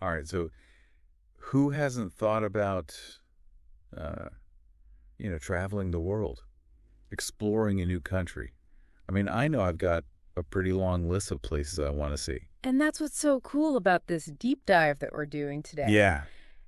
All right, so who hasn't thought about, traveling the world, exploring a new country? I mean, I know I've got a pretty long list of places I want to see. And that's what's so cool about this deep dive that we're doing today. Yeah.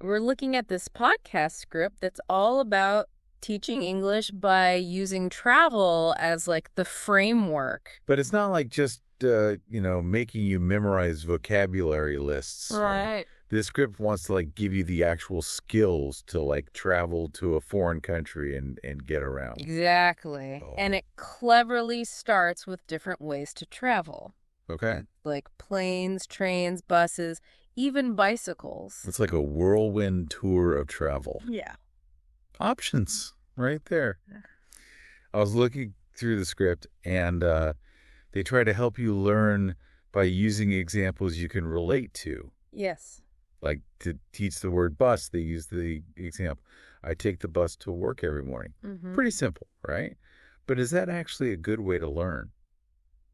We're looking at this podcast script that's all about teaching English by using travel as like the framework. But it's not like just, making you memorize vocabulary lists. Right. The script wants to give you the actual skills to travel to a foreign country and get around. Exactly. Oh. And it cleverly starts with different ways to travel. Okay. Like planes, trains, buses, even bicycles. It's like a whirlwind tour of travel. Yeah. Options right there. I was looking through the script, and they try to help you learn by using examples you can relate to. Yes. Like to teach the word bus, they use the example. I take the bus to work every morning. Mm-hmm. Pretty simple, right? But is that actually a good way to learn?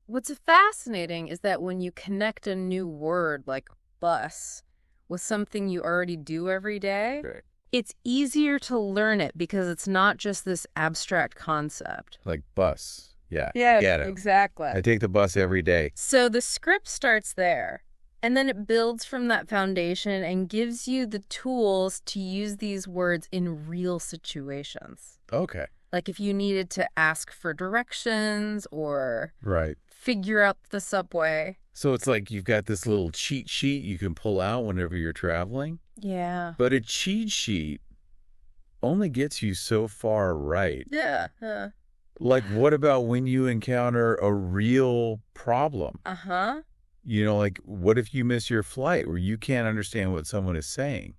What's fascinating is that when you connect a new word like bus with something you already do every day, Right. it's easier to learn it because it's not just this abstract concept. Like bus. Yeah. Yeah, Get it. exactly. I take the bus every day. So the script starts there, and then it builds from that foundation and gives you the tools to use these words in real situations. Okay. Like if you needed to ask for directions or Right. figure out the subway. So it's like you've got this little cheat sheet you can pull out whenever you're traveling. Yeah. But a cheat sheet only gets you so far right. Yeah. Like, what about when you encounter a real problem? Uh-huh. What if you miss your flight or you can't understand what someone is saying?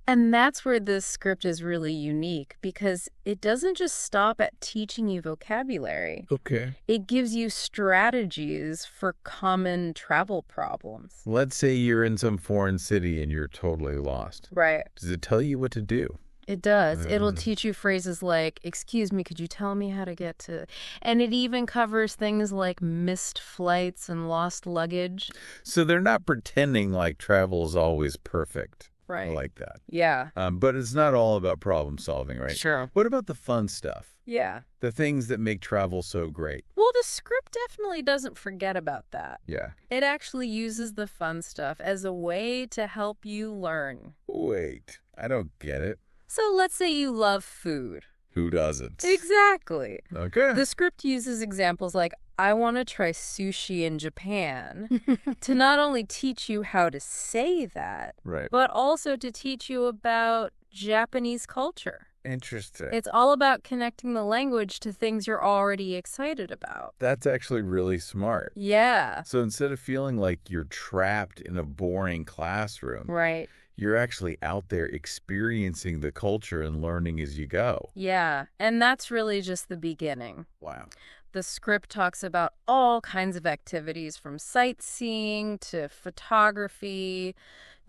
And that's where this script is really unique because it doesn't just stop at teaching you vocabulary. Okay. It gives you strategies for common travel problems. Let's say you're in some foreign city and you're totally lost. Right. Does it tell you what to do? It does. It'll teach you phrases like, excuse me, could you tell me how to get to... And it even covers things like missed flights and lost luggage. So they're not pretending like travel is always perfect. Right. I like that. Yeah. But it's not all about problem solving, right? Sure. What about the fun stuff? Yeah. The things that make travel so great? Well, the script definitely doesn't forget about that. Yeah. It actually uses the fun stuff as a way to help you learn. Wait, I don't get it. So let's say you love food. Who doesn't? Exactly. Okay. The script uses examples like, I want to try sushi in Japan to not only teach you how to say that, Right. but also to teach you about Japanese culture. Interesting. It's all about connecting the language to things you're already excited about. That's actually really smart. Yeah. So instead of feeling like you're trapped in a boring classroom, Right. you're actually out there experiencing the culture and learning as you go. Yeah. And that's really just the beginning. Wow. The script talks about all kinds of activities from sightseeing to photography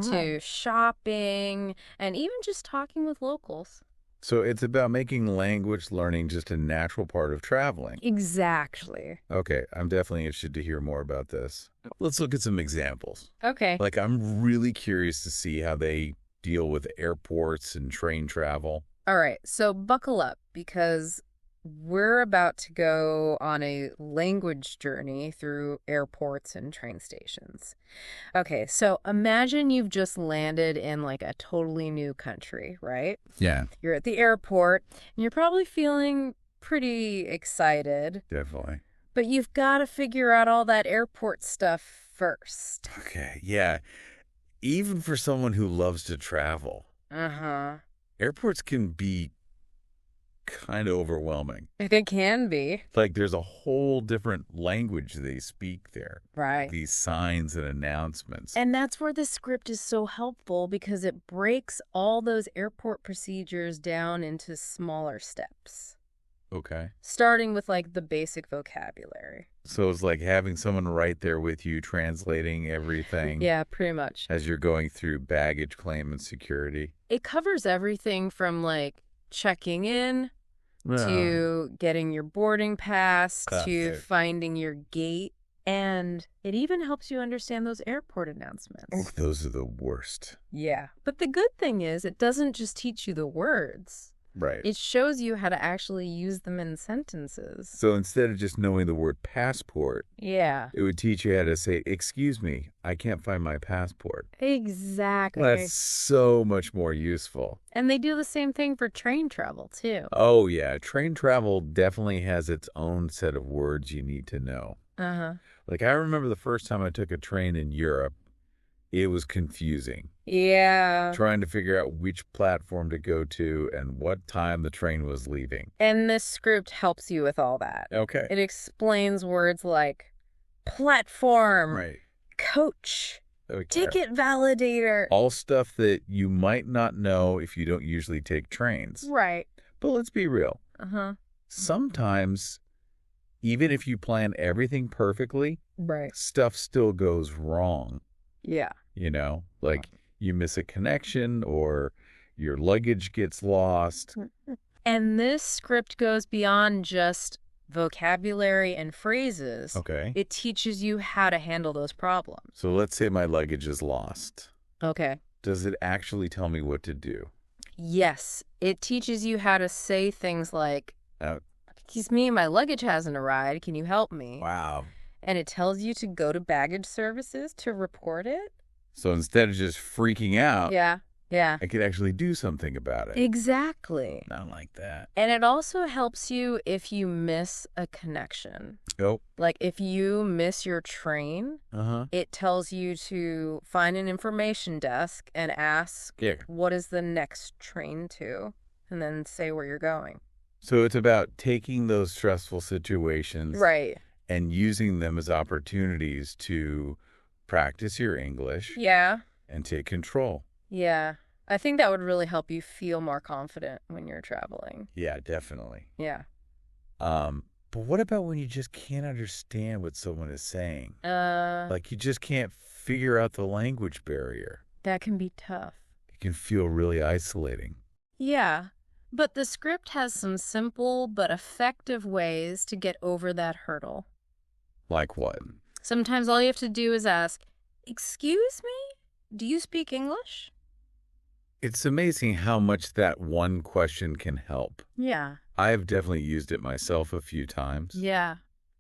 to shopping and even just talking with locals. So it's about making language learning just a natural part of traveling. Exactly. Okay, I'm definitely interested to hear more about this. Let's look at some examples. Okay. I'm really curious to see how they deal with airports and train travel. All right. So buckle up because we're about to go on a language journey through airports and train stations. Okay, so imagine you've just landed in like a totally new country, right? Yeah, You're at the airport and you're probably feeling pretty excited, definitely. but you've got to figure out all that airport stuff first. Okay, yeah. Even for someone who loves to travel, airports can be kind of overwhelming. It can be. Like there's a whole different language they speak there. Right. These signs and announcements. And that's where the script is so helpful because it breaks all those airport procedures down into smaller steps. Okay. Starting with like the basic vocabulary. So it's like having someone right there with you translating everything. Yeah, pretty much. As you're going through baggage claim and security. It covers everything from like checking in to getting your boarding pass to finding your gate And it even helps you understand those airport Oh, announcements. those are the worst. Yeah. But the good thing is it doesn't just teach you the words. Right. It shows you how to actually use them in sentences. So instead of just knowing the word passport, Yeah. it would teach you how to say, "Excuse me, I can't find my passport." Exactly. That's so much more useful. And they do the same thing for train travel, too. Oh, yeah. Train travel definitely has its own set of words you need to know. Uh-huh. Like, I remember the first time I took a train in Europe, it was confusing. Yeah. Trying to figure out which platform to go to and what time the train was leaving. And this script helps you with all that. Okay. It explains words like platform, Right. coach, Okay. ticket validator. All stuff that you might not know if you don't usually take trains. Right. But let's be real. Uh-huh. Sometimes, even if you plan everything perfectly, Right. stuff still goes wrong. Yeah. You know, like you miss a connection or your luggage gets lost. And this script goes beyond just vocabulary and phrases. Okay. It teaches you how to handle those problems. So let's say my luggage is lost. Okay. Does it actually tell me what to do? Yes. It teaches you how to say things like, Uh, excuse me, my luggage hasn't arrived. Can you help me? wow. And it tells you to go to baggage services to report it. So instead of just freaking out, Yeah. Yeah. I could actually do something about it. Exactly. Not like that. And it also helps you if you miss a connection. Oh. Like if you miss your train, Uh-huh. it tells you to find an information desk and ask, Yeah. what is the next train to? And then say where you're going. So it's about taking those stressful situations Right. and using them as opportunities to practice your English Yeah. and take control. Yeah. I think that would really help you feel more confident when you're traveling. Yeah, definitely. Yeah. But what about when you just can't understand what someone is saying? Like you just can't figure out the language barrier. That can be tough. It can feel really isolating. Yeah. But the script has some simple but effective ways to get over that hurdle. Like what? Sometimes all you have to do is ask, excuse me? Do you speak English? It's amazing how much that one question can help. Yeah. I've definitely used it myself a few times. Yeah.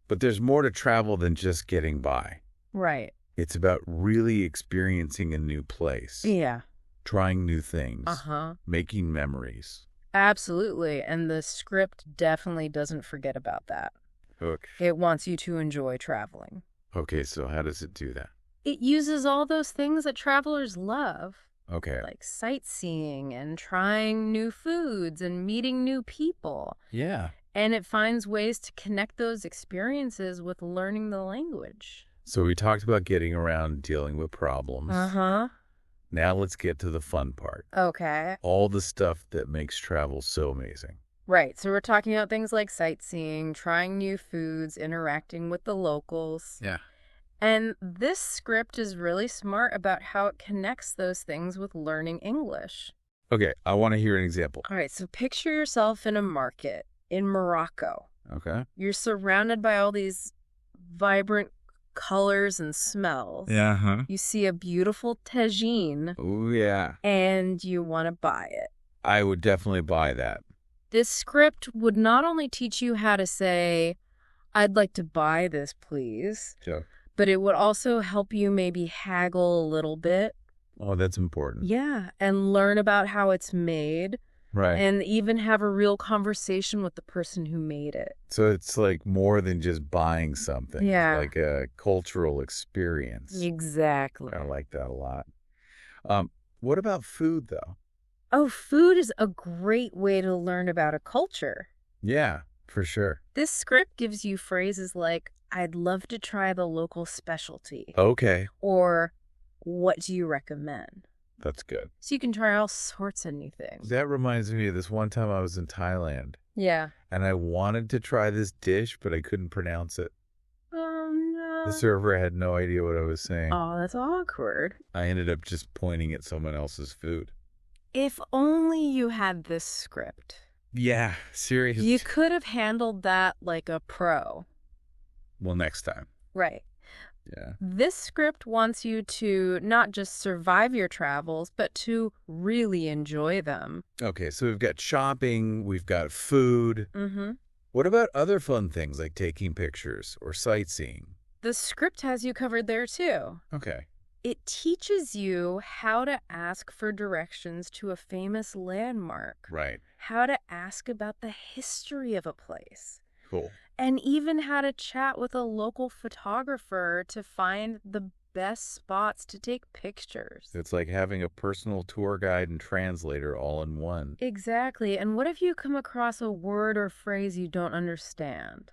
But there's more to travel than just getting by. Right. It's about really experiencing a new place, Yeah. trying new things, Uh-huh. making memories. Absolutely. And the script definitely doesn't forget about that. Okay. It wants you to enjoy traveling. Okay, so how does it do that? It uses all those things that travelers love, Okay. like sightseeing and trying new foods and meeting new people. Yeah. And it finds ways to connect those experiences with learning the language. So we talked about getting around dealing with problems. Uh-huh. Now let's get to the fun part. Okay. All the stuff that makes travel so amazing. Right. So we're talking about things like sightseeing, trying new foods, interacting with the locals. Yeah. And this script is really smart about how it connects those things with learning English. Okay, I want to hear an example. All right. So picture yourself in a market in Morocco. Okay. You're surrounded by all these vibrant colors and smells. Yeah, huh? You see a beautiful tagine Oh, yeah. and you want to buy it. I would definitely buy that. This script would not only teach you how to say, I'd like to buy this, please, Sure. but it would also help you maybe haggle a little bit. Oh, that's important. Yeah, and learn about how it's made Right. and even have a real conversation with the person who made it. So it's like more than just buying something. Yeah. It's like a cultural experience. Exactly. I like that a lot. What about food, though? Oh, food is a great way to learn about a culture. Yeah, for sure. This script gives you phrases like, I'd love to try the local specialty, Okay. or what do you recommend? That's good. So you can try all sorts of new things. That reminds me of this one time I was in Thailand Yeah. and I wanted to try this dish, but I couldn't pronounce it. Oh, The no. server had no idea what I was saying. Oh, that's awkward. I ended up just pointing at someone else's food. If only you had this script. Yeah, seriously. You could have handled that like a pro. Well, next time. Right. Yeah. This script wants you to not just survive your travels, but to really enjoy them. Okay, so we've got shopping, we've got food. Mm-hmm. What about other fun things like taking pictures or sightseeing? The script has you covered there too. Okay. It teaches you how to ask for directions to a famous landmark, Right. how to ask about the history of a place, Cool. and even how to chat with a local photographer to find the best spots to take pictures. It's like having a personal tour guide and translator all in one. Exactly. And what if you come across a word or phrase you don't understand?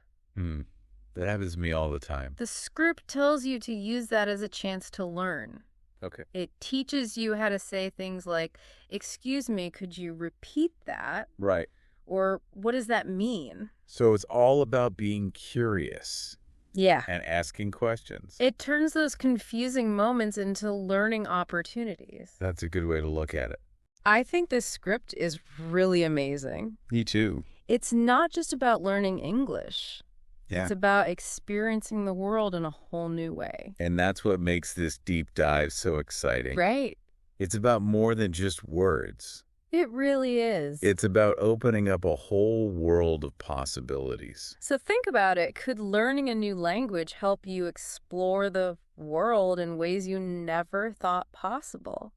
That happens to me all the time. The script tells you to use that as a chance to learn. Okay. It teaches you how to say things like, "Excuse me, could you repeat that?" Right. Or, "What does that mean?" So it's all about being curious Yeah. and asking questions. It turns those confusing moments into learning opportunities. That's a good way to look at it. I think this script is really amazing. Me too. It's not just about learning English. Yeah. It's about experiencing the world in a whole new way. And that's what makes this deep dive so exciting. Right. It's about more than just words. It really is. It's about opening up a whole world of possibilities. So think about it. Could learning a new language help you explore the world in ways you never thought possible?